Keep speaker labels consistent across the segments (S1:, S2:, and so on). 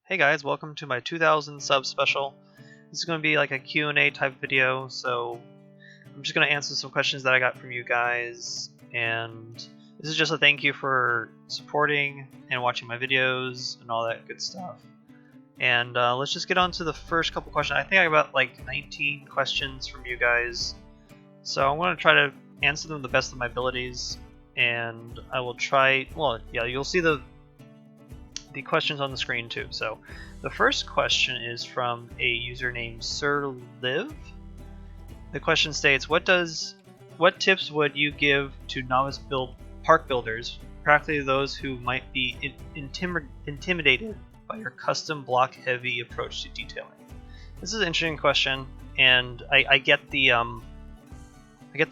S1: Hey guys, welcome to my 2000 sub special. This is going to be like a Q&A type video, so I'm just going to answer some questions that I got from you guys, and this is just a thank you for supporting and watching my videos and all that good stuff. And let's just get on to the first couple questions. I think I got like 19 questions from you guys, so I'm going to try to answer them the best of my abilities, and I will try, well, yeah, you'll see the questions on the screen too. So the first question is from a user named Sir Liv. The question states, what tips would you give to novice park builders, practically those who might be intimidated by your custom block heavy approach to detailing? This is an interesting question, and I get the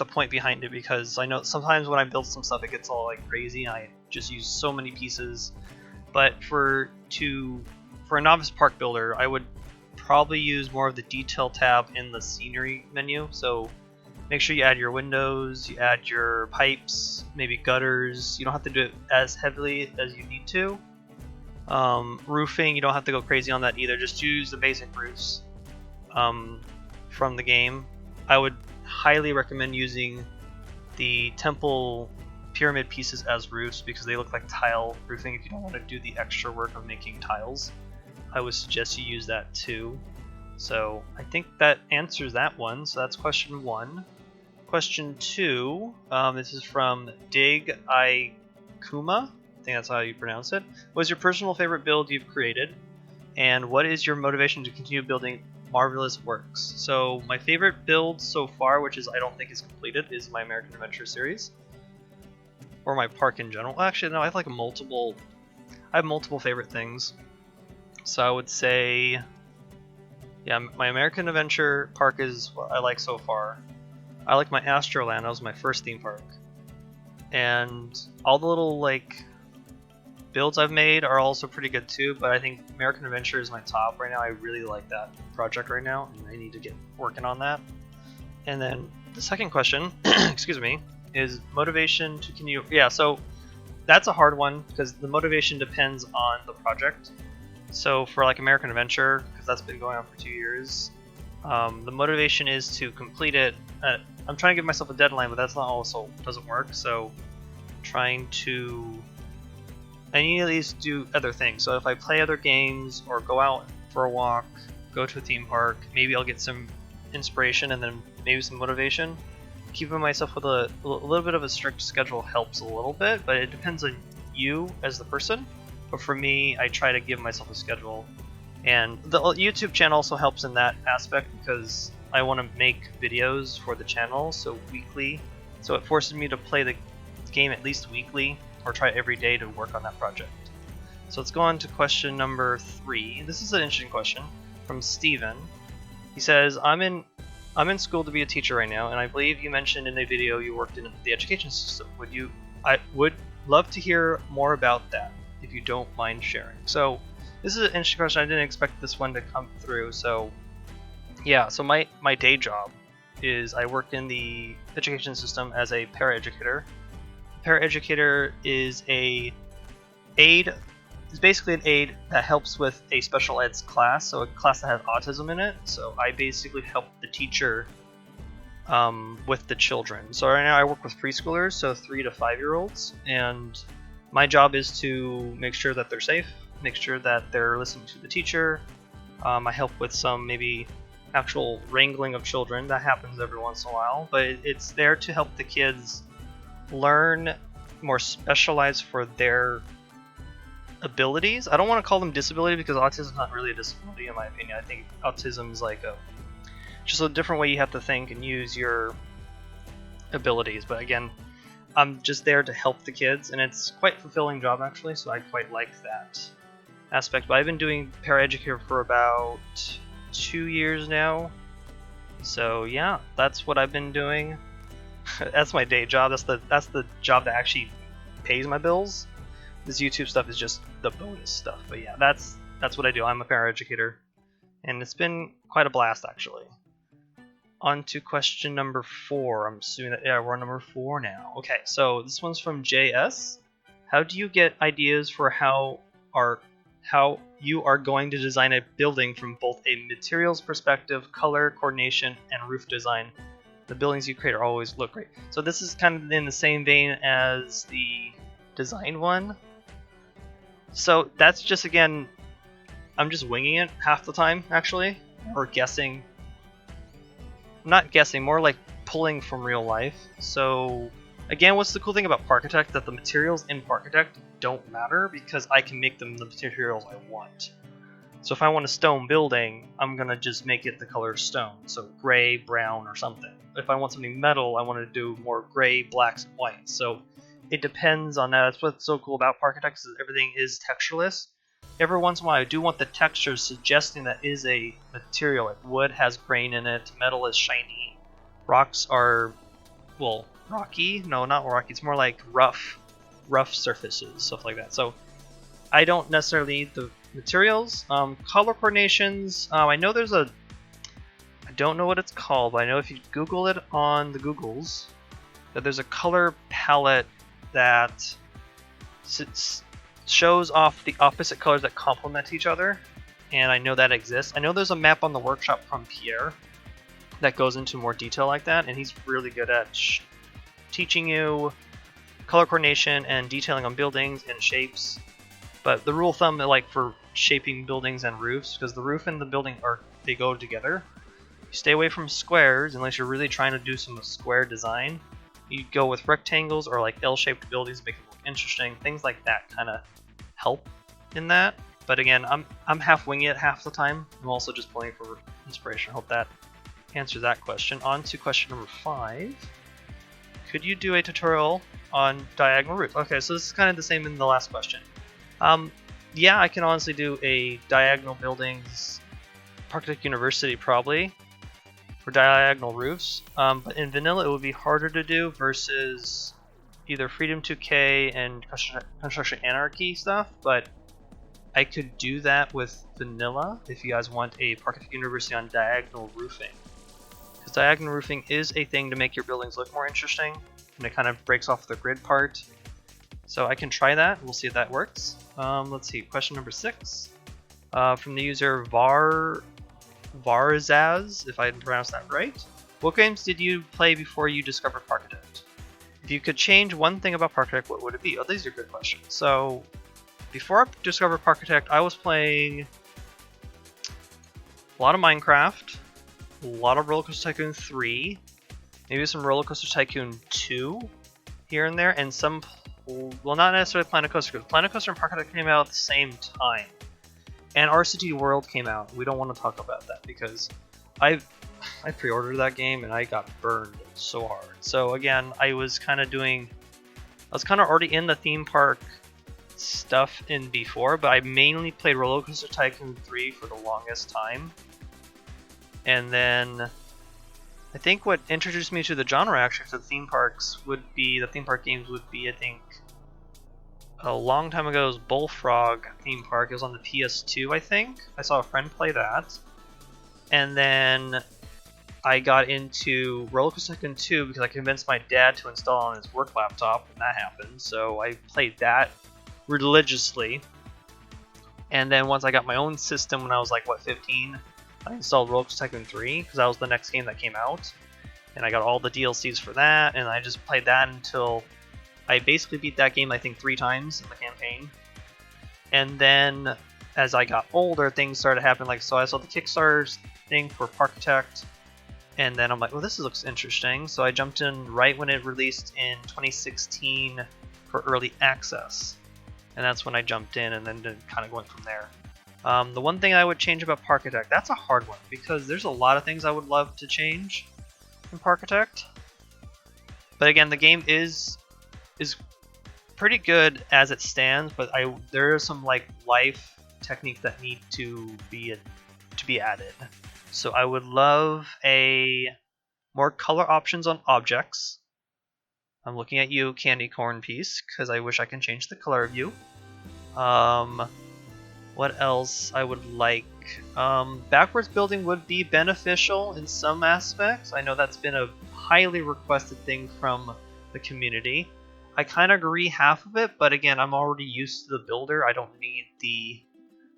S1: point behind it, because I know sometimes when I build some stuff it gets all like crazy and I just use so many pieces. But for a novice park builder, I would probably use more of the detail tab in the scenery menu. So make sure you add your windows, you add your pipes, maybe gutters. You don't have to do it as heavily as you need to. Roofing, you don't have to go crazy on that either. Just use the basic roofs from the game. I would highly recommend using the temple pyramid pieces as roofs because they look like tile roofing. If you don't want to do the extra work of making tiles, I would suggest you use that too. So I think that answers that one. So that's question one. Question two, this is from Dig Ikuma. I think that's how you pronounce it. What is your personal favorite build you've created, and what is your motivation to continue building marvelous works? So my favorite build so far, which is I don't think is completed, is my American Adventure series. Or my park in general. Actually, no, I have multiple favorite things. So I would say, yeah, my American Adventure park is what I like so far. I like my AstroTron. That was my first theme park. And all the little builds I've made are also pretty good too, but I think American Adventure is my top right now. I really like that project right now, and I need to get working on that. And then the second question, excuse me, is motivation to continue. Yeah, so that's a hard one because the motivation depends on the project. So for American Adventure, because that's been going on for 2 years, the motivation is to complete it. I'm trying to give myself a deadline, but that's not also doesn't work. So I need to at least do other things. So if I play other games or go out for a walk, go to a theme park, maybe I'll get some inspiration and then maybe some motivation. Keeping myself with a little bit of a strict schedule helps a little bit, but it depends on you as the person. But for me, I try to give myself a schedule, and the YouTube channel also helps in that aspect because I want to make videos for the channel, so weekly. So it forces me to play the game at least weekly, or try every day to work on that project. So let's go on to question number 3. This is an interesting question from Steven. He says, I'm in school to be a teacher right now, and I believe you mentioned in a video you worked in the education system. I would love to hear more about that, if you don't mind sharing. So this is an interesting question. I didn't expect this one to come through. So yeah, so my day job is I work in the education system as a paraeducator. Paraeducator is basically an aide that helps with a special eds class, so a class that has autism in it. So I basically help the teacher with the children. So right now I work with preschoolers, so 3 to 5-year-olds, and my job is to make sure that they're safe, make sure that they're listening to the teacher. I help with some maybe actual wrangling of children. That happens every once in a while, but it's there to help the kids learn more specialized for their abilities. I don't want to call them disability because autism is not really a disability in my opinion. I think autism is just a different way you have to think and use your abilities. But again, I'm just there to help the kids, and it's quite a fulfilling job actually, so I quite like that aspect. But I've been doing paraeducator for about 2 years now. So yeah, that's what I've been doing. That's my day job. That's the job that actually pays my bills. This YouTube stuff is just the bonus stuff. But yeah, that's what I do. I'm a paraeducator, and it's been quite a blast actually. On to question number 4. I'm assuming that we're on number 4 now. Okay, so this one's from JS. How do you get ideas for how you are going to design a building from both a materials perspective, color, coordination, and roof design. The buildings you create are always look great. So this is kind of in the same vein as the design one. So that's just, again, I'm just winging it half the time, actually, or guessing. Not guessing, more like pulling from real life. So again, what's the cool thing about Parkitect? That the materials in Parkitect don't matter because I can make them the materials I want. So if I want a stone building, I'm going to just make it the color stone. So gray, brown, or something. If I want something metal, I want to do more gray, blacks, and whites. So it depends on that. That's what's so cool about Parkitect, is everything is textureless. Every once in a while, I do want the textures suggesting that is a material. Like wood has grain in it, metal is shiny, rocks are, well, rocky? No, not rocky. It's more like rough surfaces, stuff like that. So I don't necessarily need the materials. Color coordinations. I know there's a. I don't know what it's called, but I know if you Google it on the Googles, that there's a color palette that shows off the opposite colors that complement each other, and I know that exists. I know there's a map on the workshop from Pierre that goes into more detail like that, and he's really good at teaching you color coordination and detailing on buildings and shapes. But the rule of thumb, like for shaping buildings and roofs, because the roof and the building they go together. You stay away from squares unless you're really trying to do some square design. You go with rectangles or like L-shaped buildings, make it look interesting. Things like that kind of help in that. But again, I'm half winging it half the time. I'm also just pulling for inspiration. I hope that answers that question. On to question number 5. Could you do a tutorial on diagonal roof? Okay, so this is kind of the same in the last question. Yeah, I can honestly do a diagonal buildings, Parkitect University probably, for diagonal roofs. But in vanilla it would be harder to do versus either Freedom 2K and Construction Anarchy stuff, but I could do that with vanilla if you guys want a Parkitect University on diagonal roofing. Because diagonal roofing is a thing to make your buildings look more interesting, and it kind of breaks off the grid part. So I can try that. We'll see if that works. Let's see. Question number 6 from the user Varzaz, if I pronounced that right. What games did you play before you discovered Parkitect? If you could change one thing about Parkitect, what would it be? Oh, these are good questions. So before I discovered Parkitect, I was playing a lot of Minecraft, a lot of Roller Coaster Tycoon 3, maybe some Roller Coaster Tycoon 2 here and there, and some. Well, not necessarily Planet Coaster, because Planet Coaster and Parkitect came out at the same time. And RCT World came out. We don't want to talk about that because I pre-ordered that game and I got burned so hard. So again, I was kind of already in the theme park stuff in before, but I mainly played Roller Coaster Tycoon 3 for the longest time. And then I think what introduced me to the genre actually to the theme park games would be, I think, a long time ago, it was Bullfrog theme park. It was on the PS2, I think. I saw a friend play that. And then I got into Roller Coaster Tycoon 2 because I convinced my dad to install it on his work laptop, and that happened. So I played that religiously. And then once I got my own system when I was like, 15, I installed Roller Coaster Tycoon 3 because that was the next game that came out. And I got all the DLCs for that, and I just played that until I basically beat that game, I think, 3 times in the campaign. And then as I got older, things started happening. So I saw the Kickstarter thing for Parkitect, and then I'm like, well, this looks interesting. So I jumped in right when it released in 2016 for early access. And that's when I jumped in, and then kind of going from there. The one thing I would change about Parkitect, that's a hard one, because there's a lot of things I would love to change in Parkitect. But again, the game is pretty good as it stands, but there are some life techniques that need to be added. So I would love more color options on objects. I'm looking at you, Candy Corn Piece, because I wish I can change the color of you. What else I would like? Backwards building would be beneficial in some aspects. I know that's been a highly requested thing from the community. I kind of agree half of it, but again, I'm already used to the builder. I don't need the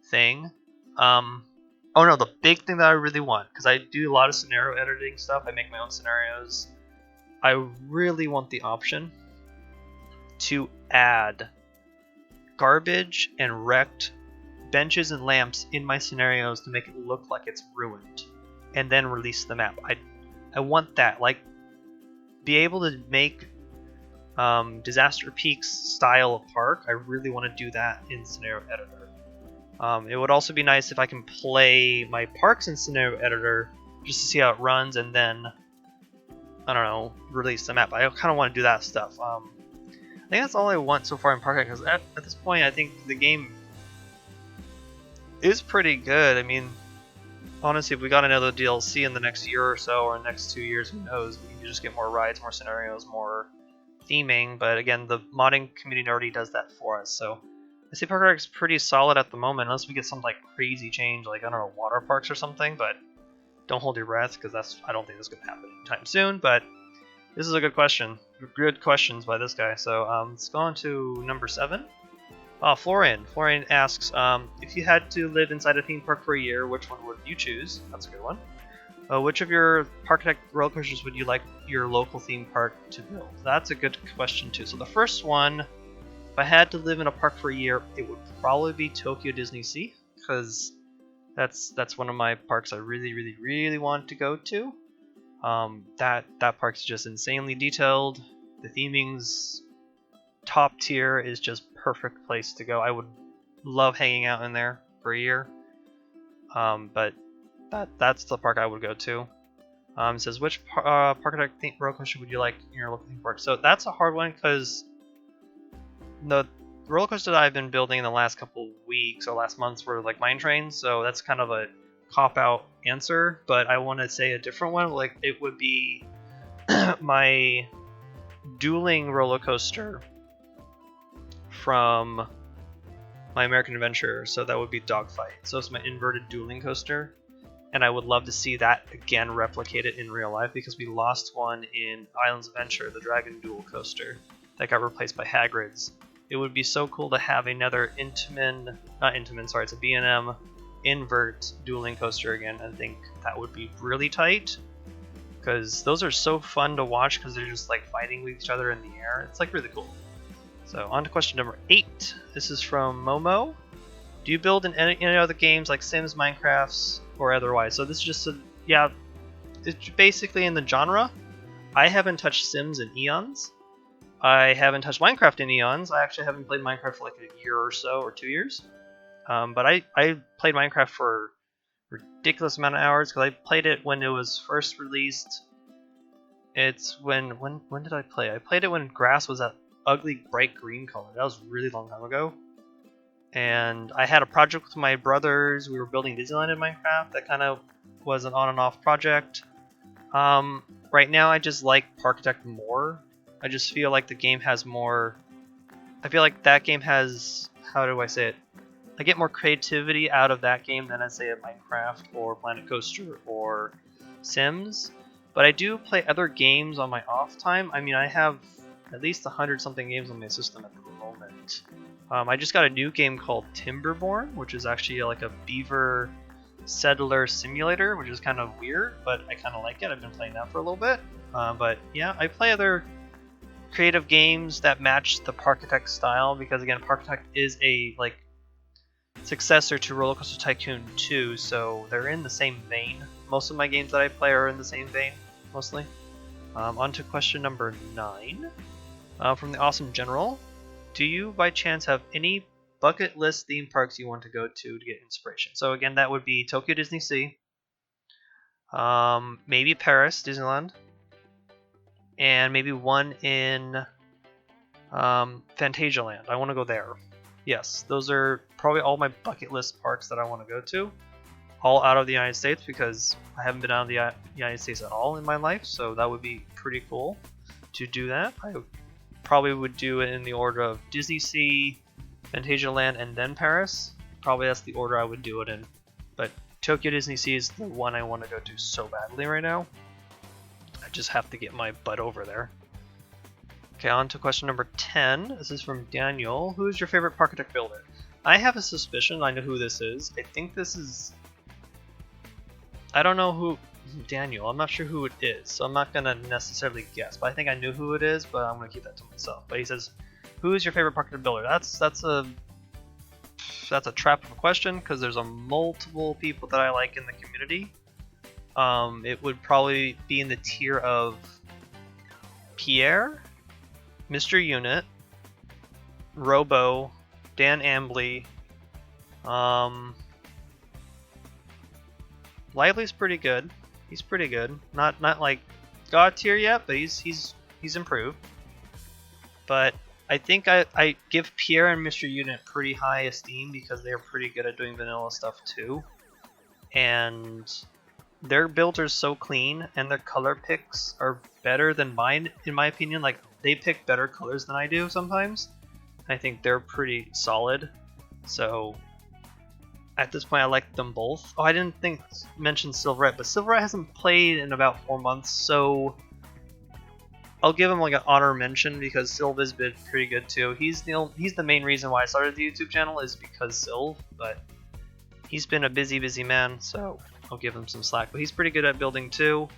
S1: thing. Oh no, the big thing that I really want, because I do a lot of scenario editing stuff, I make my own scenarios. I really want the option to add garbage and wrecked benches and lamps in my scenarios to make it look like it's ruined, and then release the map. I want that, like, be able to make Disaster Peaks style of park. I really want to do that in Scenario Editor. It would also be nice if I can play my parks in Scenario Editor just to see how it runs, and then, I don't know, release the map. I kind of want to do that stuff. I think that's all I want so far in Park because at this point I think the game is pretty good. I mean, honestly, if we got another DLC in the next year or so, or next 2 years, who knows? We can just get more rides, more scenarios, more theming. But again, the modding community already does that for us. So I say Park Attack is pretty solid at the moment, unless we get some like crazy change, like I don't know, water parks or something. But don't hold your breath, because I don't think that's going to happen anytime soon. But this is a good question. Good questions by this guy. So let's go on to number 7. Florian. Florian asks, if you had to live inside a theme park for a year, which one would you choose? That's a good one. Which of your Park Attack roller coasters would you like your local theme park to build? That's a good question too. So the first one, if I had to live in a park for a year, it would probably be Tokyo Disney Sea, because that's one of my parks I really want to go to. That park's just insanely detailed. The theming's top tier, is just perfect place to go. I would love hanging out in there for a year. But that's the park I would go to. It says, which Park Attack roller coaster would you like in your local theme park? So that's a hard one, because the roller coaster that I've been building in the last couple weeks or last months were like mine trains, so that's kind of a cop-out answer. But I want to say a different one. Like, it would be my dueling roller coaster from my American Adventure, so that would be Dogfight. So it's my inverted dueling coaster, and I would love to see that again replicated in real life, because we lost one in Islands Adventure, the Dragon Duel coaster, that got replaced by Hagrid's. It would be so cool to have another it's a B&M invert dueling coaster again. I think that would be really tight, because those are so fun to watch, because they're just like fighting with each other in the air. It's like really cool. So on to question number 8. This is from Momo. Do you build in any other games like Sims, Minecrafts, or otherwise? So this is just it's basically in the genre. I haven't touched Sims in eons. I haven't touched Minecraft in eons. I actually haven't played Minecraft for like a year or so, or 2 years. But I played Minecraft for a ridiculous amount of hours, because I played it when it was first released. It's when did I play? I played it when grass was that ugly bright green color. That was a really long time ago. And I had a project with my brothers. We were building Disneyland in Minecraft. That kind of was an on and off project. Right now I just like Park Attack more. I just feel like the game has more... I feel like that game has... How do I say it? I get more creativity out of that game than I say at Minecraft or Planet Coaster or Sims. But I do play other games on my off time. I mean, I have at least 100-something games on my system at the moment. I just got a new game called Timberborn, which is actually like a beaver settler simulator, which is kind of weird, but I kind of like it. I've been playing that for a little bit. But yeah, I play other creative games that match the Park Attack style, because again, Park Attack is a like successor to Roller Coaster Tycoon 2, so they're in the same vein. Most of my games that I play are in the same vein, mostly. On to question number 9. From the Awesome General. Do you, by chance, have any bucket list theme parks you want to go to get inspiration? So again, that would be Tokyo Disney Sea. Maybe Paris, Disneyland. And maybe one in Phantasialand. I want to go there. Yes, those are probably all my bucket list parks that I want to go to. All out of the United States, because I haven't been out of the United States at all in my life, so that would be pretty cool to do that. I probably would do it in the order of Disney Sea, Phantasialand, and then Paris. Probably that's the order I would do it in. But Tokyo Disney Sea is the one I want to go to so badly right now. I just have to get my butt over there. Okay, on to question number 10. This is from Daniel. Who is your favorite Park Attack builder? I have a suspicion I know who this is. I think this is... I don't know who... Daniel. I'm not sure who it is, so I'm not going to necessarily guess. But I think I knew who it is, but I'm going to keep that to myself. But he says, who is your favorite parkour builder? That's a trap of a question, because there's a multiple people that I like in the community. It would probably be in the tier of Pierre, Mr. Unit, Robo, Dan Ambley. Lively's pretty good. He's pretty good. Not like God tier yet, but he's improved. But I think I give Pierre and Mr. Unit pretty high esteem because they're pretty good at doing vanilla stuff too. And their builds are so clean, and their color picks are better than mine, in my opinion. Like, they pick better colors than I do sometimes. I think they're pretty solid. So at this point, I like them both. Oh, I didn't mention Silverette, but Silverette hasn't played in about 4 months, so I'll give him like an honor mention because Sylv has been pretty good too. He's the main reason why I started the YouTube channel, is because Sylv, but he's been a busy man, so I'll give him some slack. But he's pretty good at building too.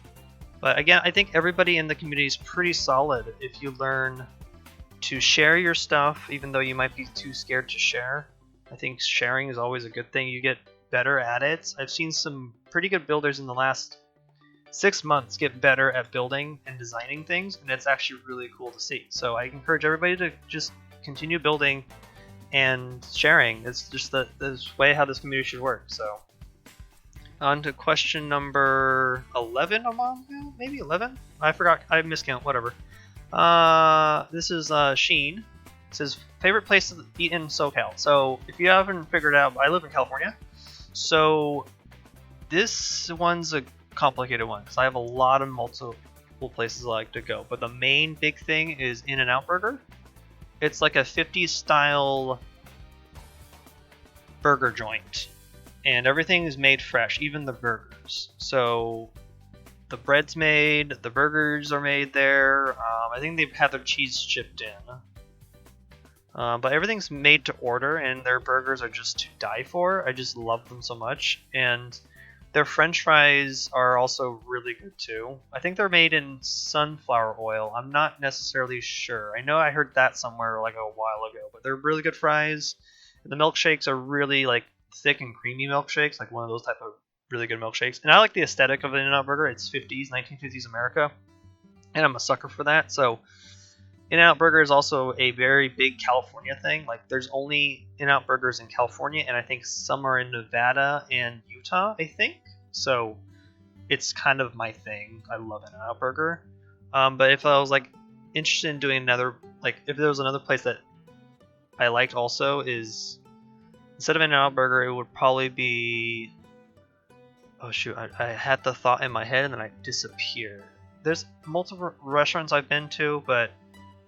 S1: But again, I think everybody in the community is pretty solid if you learn to share your stuff, even though you might be too scared to share. I think sharing is always a good thing. You get better at it. I've seen some pretty good builders in the last 6 months get better at building and designing things, and it's actually really cool to see. So I encourage everybody to just continue building and sharing. It's just this way how this community should work. So on to question number 11. I'm on now? Maybe 11? I forgot. I miscount. Whatever. This is Sheen. It says, favorite place to eat in SoCal. So if you haven't figured out, I live in California. So this one's a complicated one because I have a lot of multiple places I like to go. But the main big thing is In-N-Out Burger. It's like a 50s style burger joint. And everything is made fresh, even the burgers. So the bread's made, the burgers are made there. I think they've had their cheese shipped in. But everything's made to order, and their burgers are just to die for. I just love them so much. And their french fries are also really good too. I think they're made in sunflower oil. I'm not necessarily sure. I know I heard that somewhere like a while ago, but they're really good fries. And the milkshakes are really like thick and creamy milkshakes, like one of those type of really good milkshakes. And I like the aesthetic of an In-N-Out Burger. It's 1950s America, and I'm a sucker for that. So In-N-Out Burger is also a very big California thing. Like, there's only In-N-Out Burgers in California, and I think some are in Nevada and Utah, I think. So it's kind of my thing. I love In-N-Out Burger. But if I was like interested in doing another, like if there was another place that I liked also, is instead of In-N-Out Burger, it would probably be, oh shoot, I had the thought in my head and then I disappeared. There's multiple restaurants I've been to, but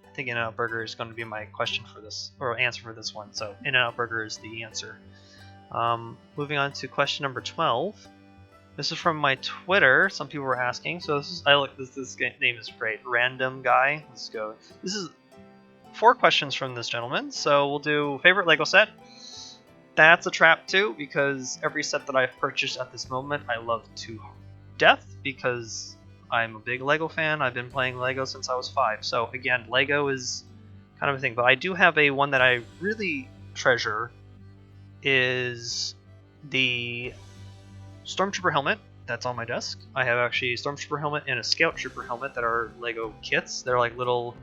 S1: I think In-N-Out Burger is going to be my question for this, or answer for this one. So In-N-Out Burger is the answer. Moving on to question number 12. This is from my Twitter. Some people were asking. So this name is great. Random guy. Let's go. This is 4 questions from this gentleman. So we'll do favorite Lego set. That's a trap too, because every set that I've purchased at this moment I love to death because I'm a big Lego fan. I've been playing Lego since I was 5. So again, Lego is kind of a thing. But I do have a one that I really treasure, is the Stormtrooper helmet that's on my desk. I have actually a Stormtrooper helmet and a Scout Trooper helmet that are Lego kits. They're like little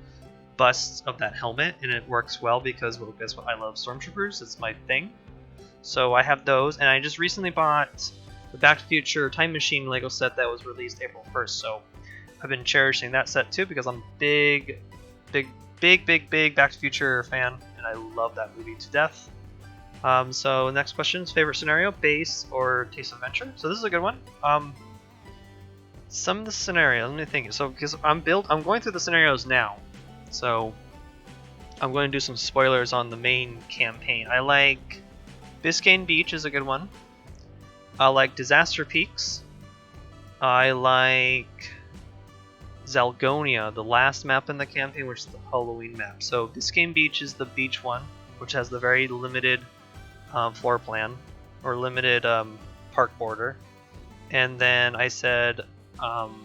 S1: busts of that helmet, and it works well because, well, guess what? I love Stormtroopers. It's my thing. So I have those, and I just recently bought the Back to the Future Time Machine Lego set that was released April 1st. So I've been cherishing that set too because I'm big Back to the Future fan, and I love that movie to death. So next question is favorite scenario, base or taste of adventure. So this is a good one. Some of the scenarios, let me think. So because I'm going through the scenarios now, so I'm going to do some spoilers on the main campaign. I like Biscayne Beach is a good one. I like Disaster Peaks. I like Zalgonia, the last map in the campaign, which is the Halloween map. So Biscayne Beach is the beach one, which has the very limited floor plan or limited park border. And then I said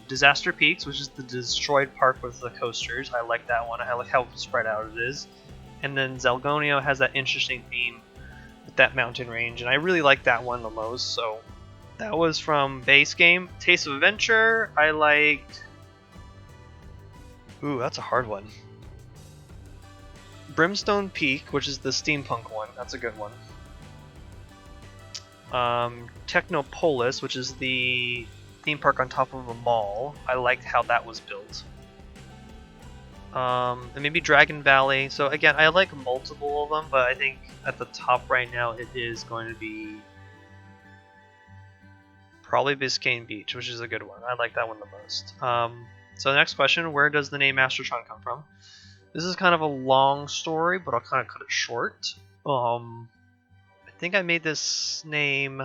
S1: Disaster Peaks, which is the destroyed park with the coasters. I like that one. I like how spread out it is. And then Zelgonio has that interesting theme with that mountain range, and I really like that one the most. So that was from base game. Taste of Adventure, I liked... Ooh, that's a hard one. Brimstone Peak, which is the steampunk one. That's a good one. Technopolis, which is the theme park on top of a mall. I liked how that was built. And maybe Dragon Valley. So again, I like multiple of them, but I think at the top right now it is going to be probably Biscayne Beach, which is a good one. I like that one the most. So the next question, where does the name AstroTron come from? This is kind of a long story, but I'll kind of cut it short. I think I made this name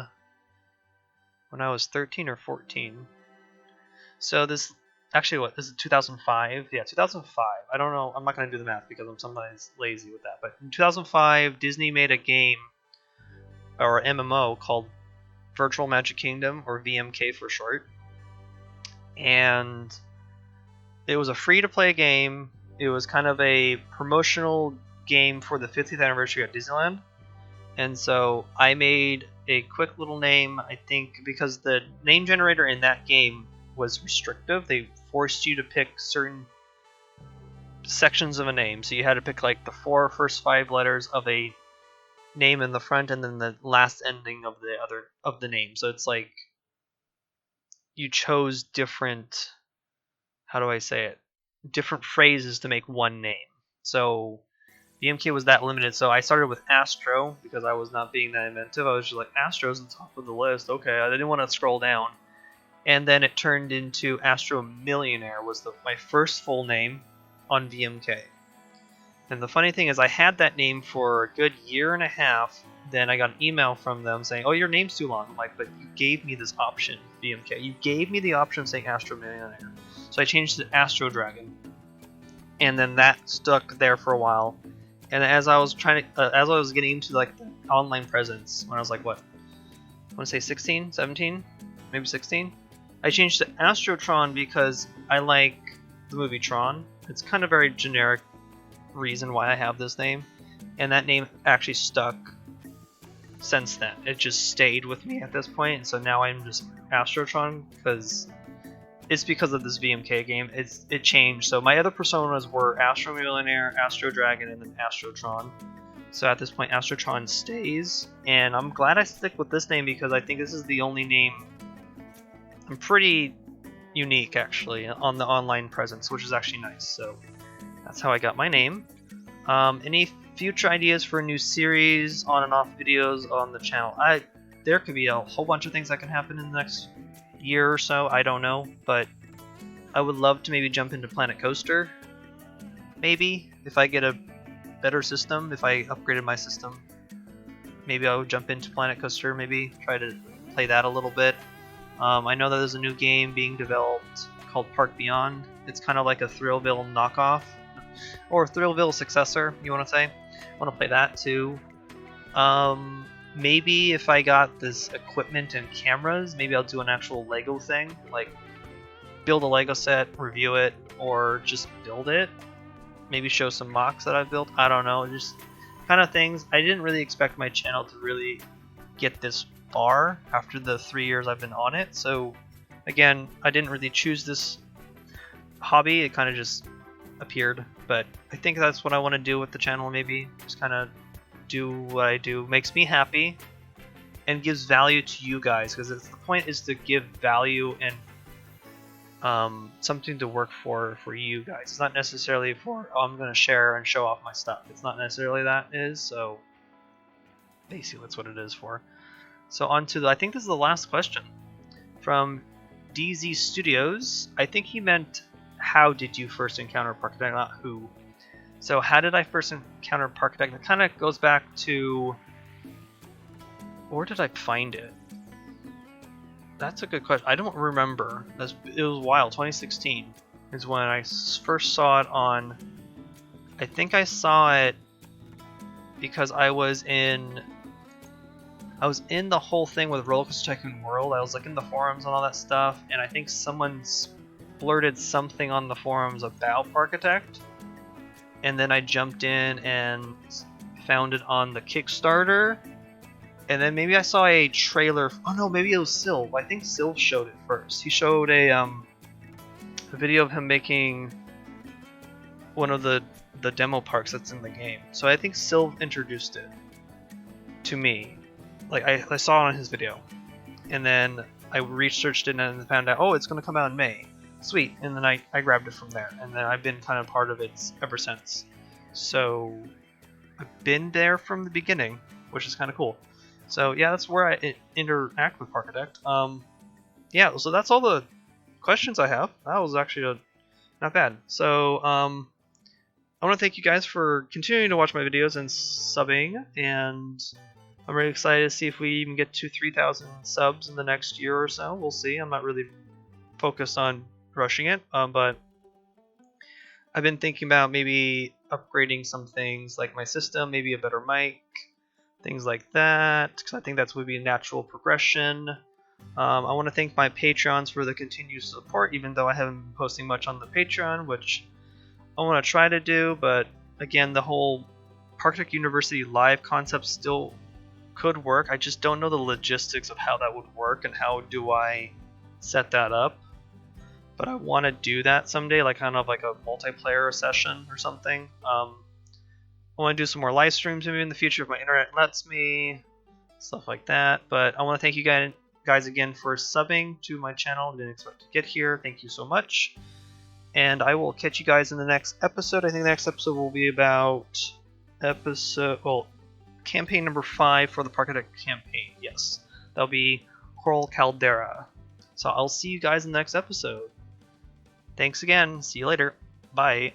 S1: when I was 13 or 14. So this, actually what, this is 2005? Yeah, 2005. I don't know, I'm not going to do the math because I'm sometimes lazy with that. But in 2005, Disney made a game, or MMO, called Virtual Magic Kingdom, or VMK for short. And it was a free-to-play game. It was kind of a promotional game for the 50th anniversary of Disneyland. And so I made a quick little name, I think, because the name generator in that game was restrictive. They forced you to pick certain sections of a name. So you had to pick like the first 5 letters of a name in the front and then the last ending of the name. So it's like you chose different, how do I say it? Different phrases to make one name. So BMK was that limited, so I started with Astro because I was not being that inventive. I was just like, Astro's on top of the list. Okay, I didn't want to scroll down. And then it turned into Astro Millionaire was my first full name on VMK. And the funny thing is I had that name for a good year and a half. Then I got an email from them saying, oh, your name's too long. I'm like, but you gave me this option, VMK. You gave me the option saying Astro Millionaire. So I changed it to Astro Dragon. And then that stuck there for a while. And as I was as I was getting into like the online presence, when I was like, what? I want to say 16, 17, maybe 16. I changed to AstroTron because I like the movie Tron. It's kind of very generic reason why I have this name, and that name actually stuck since then. It just stayed with me at this point, and so now I'm just AstroTron because of this VMK game. It changed. So my other personas were Astro Millionaire, Astro Dragon, and then AstroTron. So at this point, AstroTron stays, and I'm glad I stick with this name because I think this is the only name I'm pretty unique actually on the online presence, which is actually nice. So that's how I got my name. Any future ideas for a new series, on and off videos on the channel? There could be a whole bunch of things that can happen in the next year or so, I don't know, but I would love to maybe jump into Planet Coaster. Maybe if I get a better system, if I upgraded my system, maybe I would jump into Planet Coaster, maybe try to play that a little bit. I know that there's a new game being developed called Park Beyond. It's kind of like a Thrillville knockoff, or Thrillville successor, you want to say. I want to play that too. Maybe if I got this equipment and cameras, maybe I'll do an actual Lego thing, like build a Lego set, review it, or just build it. Maybe show some mocks that I've built. I don't know, just kind of things. I didn't really expect my channel to really get this far after the 3 years I've been on it. So again, I didn't really choose this hobby. It kind of just appeared, but I think that's what I want to do with the channel. Maybe just kind of do what I do, makes me happy and gives value to you guys, because the point is to give value and something to work for you guys. It's not necessarily for, oh, I'm going to share and show off my stuff. It's not necessarily that is, so basically that's what it is for. So on to I think this is the last question from DZ Studios. I think he meant, how did you first encounter Parkitect, not who. So how did I first encounter Parkitect? It kind of goes back to, where did I find it? That's a good question. I don't remember. It was a while. 2016 is when I first saw it on, I think I saw it because I was in I was in the whole thing with Roller Coaster Tycoon World. I was like in the forums and all that stuff, and I think someone blurted something on the forums about Parkitect, and then I jumped in and found it on the Kickstarter, and then maybe I saw a trailer. Oh no, maybe it was Sylv. I think Sylv showed it first. He showed a video of him making one of the demo parks that's in the game. So I think Sylv introduced it to me. Like I saw it on his video, and then I researched it and found out, oh, it's going to come out in May. Sweet. And then I grabbed it from there, and then I've been kind of part of it ever since. So I've been there from the beginning, which is kind of cool. So yeah, that's where I interact with Parkitect. Yeah, so that's all the questions I have. That was actually not bad. So I want to thank you guys for continuing to watch my videos and subbing, and I'm really excited to see if we even get to 3,000 subs in the next year or so. We'll see. I'm not really focused on rushing it, but I've been thinking about maybe upgrading some things like my system, maybe a better mic, things like that, because I think that's would be a natural progression. I want to thank my Patreons for the continued support, even though I haven't been posting much on the Patreon, which I want to try to do, but again, the whole Parkitect University live concept still could work. I just don't know the logistics of how that would work and how do I set that up. But I want to do that someday, like kind of like a multiplayer session or something. I want to do some more live streams maybe in the future if my internet lets me, stuff like that. But I want to thank you guys again for subbing to my channel. I didn't expect to get here. Thank you so much. And I will catch you guys in the next episode. I think the next episode will be about campaign number 5 for the Parkitect campaign. Yes, that'll be Coral Caldera. So I'll see you guys in the next episode. Thanks again. See you later. Bye.